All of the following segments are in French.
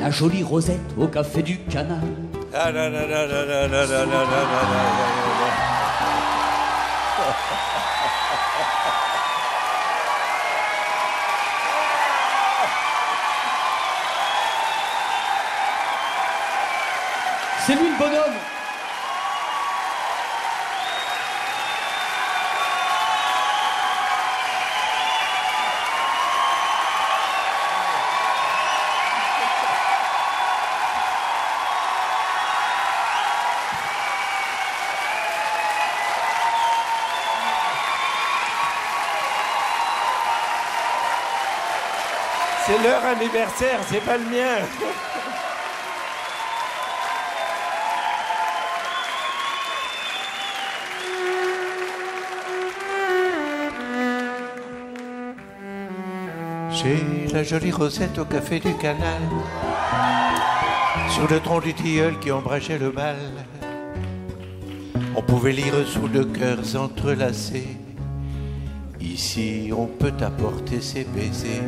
la jolie Rosette au café du Canal. C'est lui le bonhomme. C'est leur anniversaire, c'est pas le mien. J'ai la jolie Rosette au café du Canal, sur le tronc du tilleul qui ombrageait le bal. On pouvait lire sous deux cœurs entrelacés: ici on peut apporter ses baisers.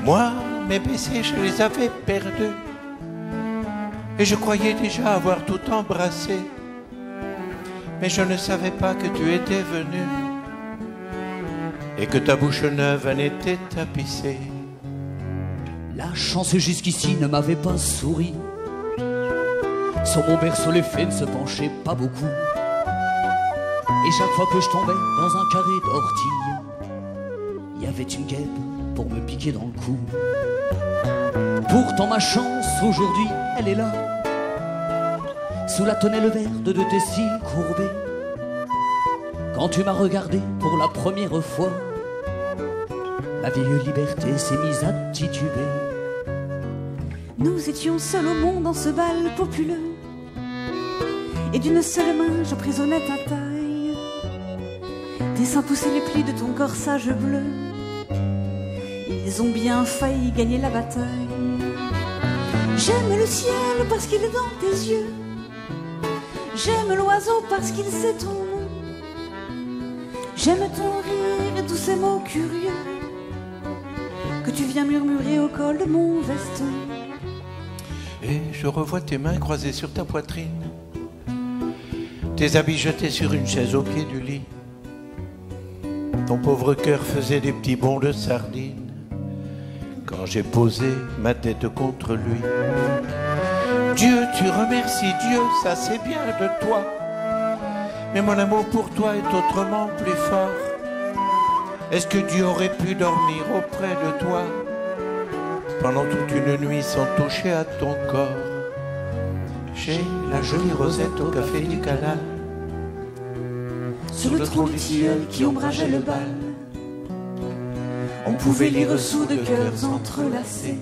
Moi, mes baisers, je les avais perdus, et je croyais déjà avoir tout embrassé. Mais je ne savais pas que tu étais venu, et que ta bouche neuve en était tapissée. La chance jusqu'ici ne m'avait pas souri. Sur mon berceau, les fées ne se penchaient pas beaucoup. Et chaque fois que je tombais dans un carré d'ortie, il y avait une guêpe pour me piquer dans le cou. Pourtant ma chance aujourd'hui, elle est là, sous la tonnelle verte de tes cils courbés. Quand tu m'as regardé pour la première fois, ma vieille liberté s'est mise à tituber. Nous étions seuls au monde dans ce bal populeux, et d'une seule main j'emprisonnais ta taille. Tes seins poussaient les plis de ton corsage bleu, ils ont bien failli gagner la bataille. J'aime le ciel parce qu'il est dans tes yeux, j'aime l'oiseau parce qu'il sait ton nom, j'aime ton rire et tous ces mots curieux que tu viens murmurer au col de mon veston. Et je revois tes mains croisées sur ta poitrine, tes habits jetés sur une chaise au pied du lit. Ton pauvre cœur faisait des petits bonds de sardine quand j'ai posé ma tête contre lui. Dieu, tu remercies Dieu, ça c'est bien de toi, mais mon amour pour toi est autrement plus fort. Est-ce que Dieu aurait pu dormir auprès de toi pendant toute une nuit sans toucher à ton corps? J'ai la jolie Rosette au café du Canal, sur le tronc du tilleul qui ombrageait le bal. On pouvait lire sous deux cœurs entrelacés: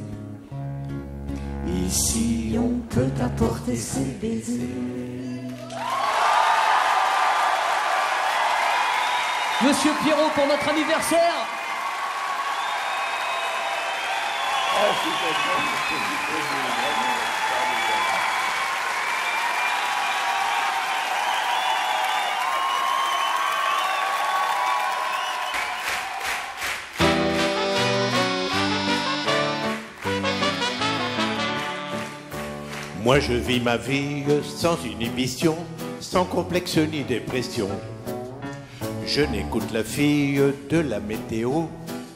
ici on peut apporter ses baisers. Monsieur Pierrot pour notre anniversaire. Moi je vis ma vie sans inhibition, sans complexe ni dépression. Je n'écoute la fille de la météo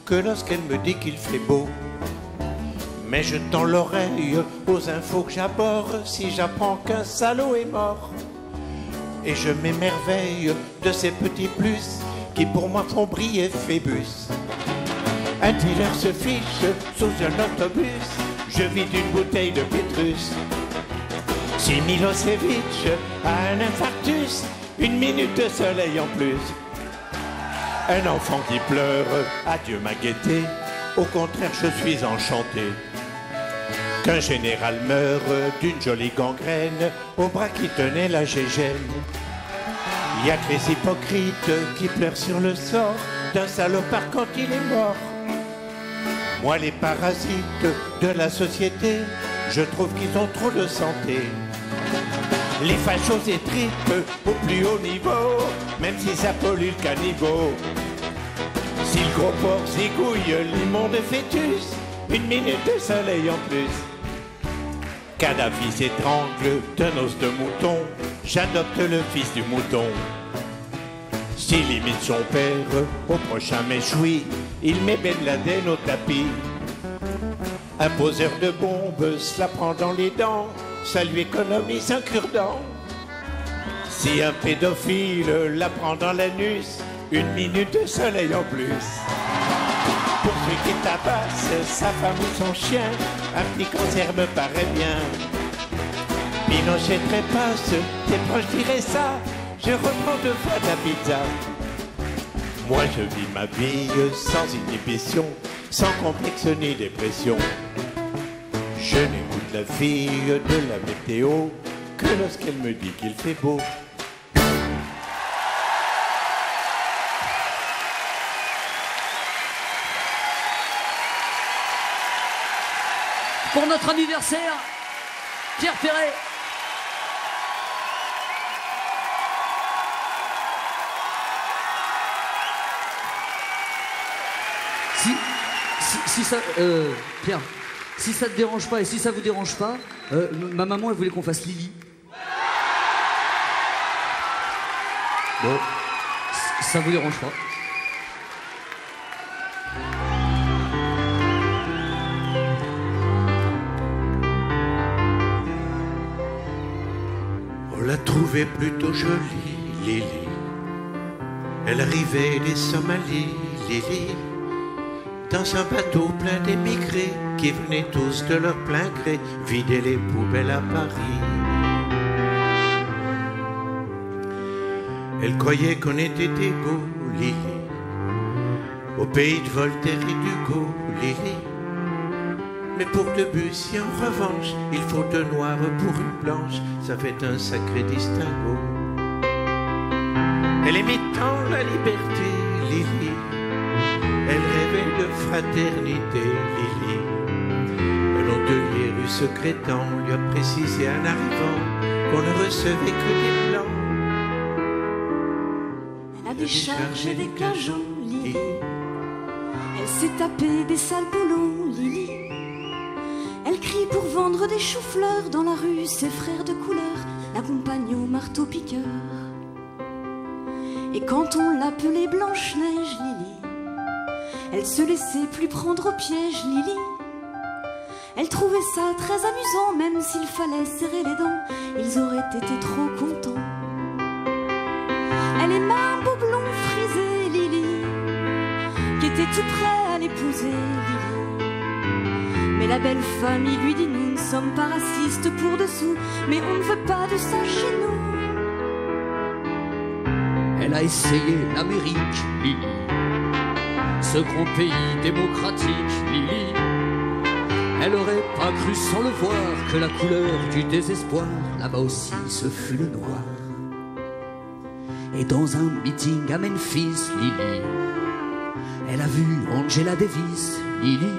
que lorsqu'elle me dit qu'il fait beau. Mais je tends l'oreille aux infos que j'aborde si j'apprends qu'un salaud est mort. Et je m'émerveille de ces petits plus qui pour moi font briller Phébus. Un dealer se fiche sous un autobus, je vide une bouteille de Pétrus. Si Milosevic a un infarctus, une minute de soleil en plus. Un enfant qui pleure, adieu ma gaieté, au contraire je suis enchanté. Qu'un général meure d'une jolie gangrène au bras qui tenait la gégène. Il y a que les hypocrites qui pleurent sur le sort d'un salopard quand il est mort. Moi les parasites de la société, je trouve qu'ils ont trop de santé. Les fachos et tripes au plus haut niveau, même si ça pollue le caniveau. Si le gros porc zigouille l'immonde fœtus, une minute de soleil en plus. Kadhafi s'étrangle d'un os de mouton, j'adopte le fils du mouton. S'il imite son père, au prochain méchoui, il met Ben Laden au tapis. Un poseur de bombes se la prend dans les dents, ça lui économise un cure-dent. Si un pédophile la prend dans l'anus, 1 minute de soleil en plus. Pour celui qui tabasse sa femme ou son chien, un petit cancer me paraît bien. Pinochet trépasse, tes proches diraient ça, je reprends 2 fois ta pizza. Moi je vis ma vie sans inhibition, sans complexe ni dépression. Je n'écoute la fille de la météo que lorsqu'elle me dit qu'il fait beau. Pour notre anniversaire, Pierre Perret. Si ça, Pierre, si ça te dérange pas et si ça vous dérange pas, ma maman elle voulait qu'on fasse Lily. Bon, ça vous dérange pas? On l'a trouvée plutôt jolie, Lily. Elle arrivait des Somalies, Lily. Dans un bateau plein d'émigrés qui venaient tous de leur plein gré vider les poubelles à Paris. Elle croyait qu'on était égaux, Lily, au pays de Voltaire et d'Hugo, Lily. Mais pour Debussy, en revanche, il faut 2 noirs pour une blanche, ça fait un sacré distinguo. Elle aimait tant la liberté, Lily. Elle rêvait de fraternité, Lily. Un hôtelier rue Secrétan lui a précisé en arrivant qu'on ne recevait que des blancs. Elle a déchargé des cajots, Lily. Elle s'est tapée des sales boulots, Lily. Elle crie pour vendre des choux-fleurs dans la rue, ses frères de couleur l'accompagnent au marteau-piqueur. Et quand on l'appelait Blanche-Neige, Lily, elle se laissait plus prendre au piège, Lily. Elle trouvait ça très amusant, même s'il fallait serrer les dents, ils auraient été trop contents. Elle aimait un beau blond frisé, Lily, qui était tout prêt à l'épouser, Lily. Mais la belle famille lui dit: nous ne sommes pas racistes pour dessous, mais on ne veut pas de ça chez nous. Elle a essayé l'Amérique, Lily, ce grand pays démocratique, Lily. Elle aurait pas cru sans le voir que la couleur du désespoir, là-bas aussi, ce fut le noir. Et dans un meeting à Memphis, Lily, elle a vu Angela Davis, Lily,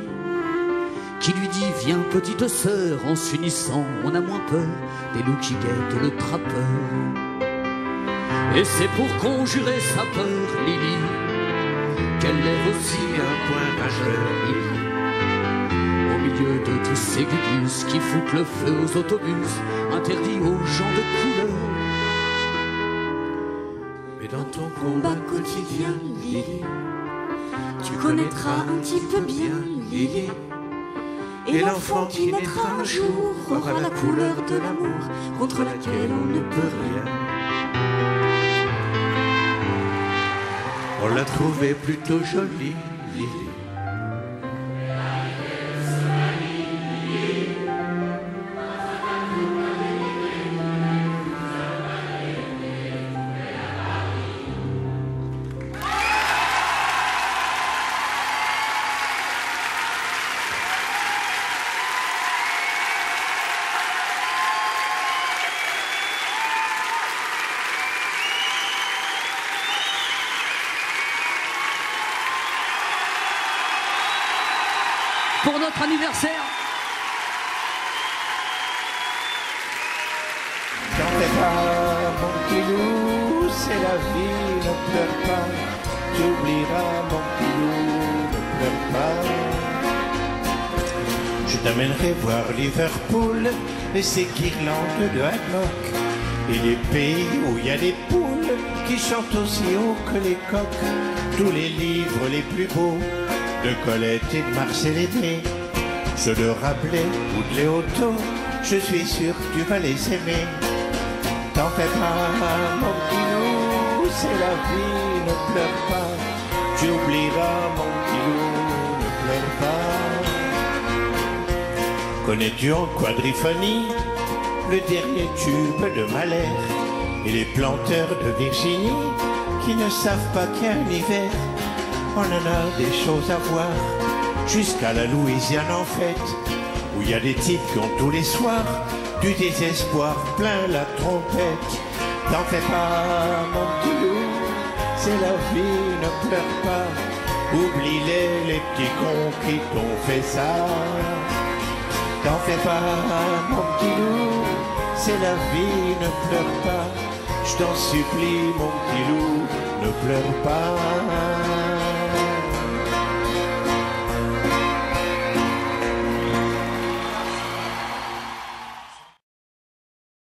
qui lui dit: viens petite sœur, en s'unissant on a moins peur des loups qui guettent le trappeur. Et c'est pour conjurer sa peur, Lily, qu'elle lève aussi un point majeur, Lily. Au milieu de tous ces gugus qui foutent le feu aux autobus, interdits aux gens de couleur. Mais dans ton combat quotidien, Lily, tu connaîtras un petit peu bien, Lily. Et l'enfant qui naîtra un jour aura la couleur de l'amour contre laquelle on ne peut rien. On l'a trouvée plutôt jolie, Lily. Pour notre anniversaire. T'en fais pas, mon petit loup, c'est la vie, ne pleure pas. Tu oublieras, mon petit loup, ne pleure pas. Je t'amènerai voir Liverpool et ses guirlandes de hammock. Et les pays où il y a des poules qui chantent aussi haut que les coqs. Tous les livres les plus beaux de Colette et de Marcel Aimé, ceux de Rabelais ou de Léoto, je suis sûr que tu vas les aimer. T'en fais pas, mon petit loup, c'est la vie, ne pleure pas. Tu oublieras, mon petit loup, ne pleure pas. Connais-tu en quadriphonie le dernier tube de Mahler et les planteurs de Virginie qui ne savent pas qu'il y a un hiver? On en a des choses à voir, jusqu'à la Louisiane en fête, où il y a des types qui ont tous les soirs du désespoir plein la trompette. T'en fais pas, mon petit loup, c'est la vie, ne pleure pas. Oublie-les, les petits cons qui t'ont fait ça. T'en fais pas, mon petit loup, c'est la vie, ne pleure pas. Je t'en supplie, mon petit loup, ne pleure pas.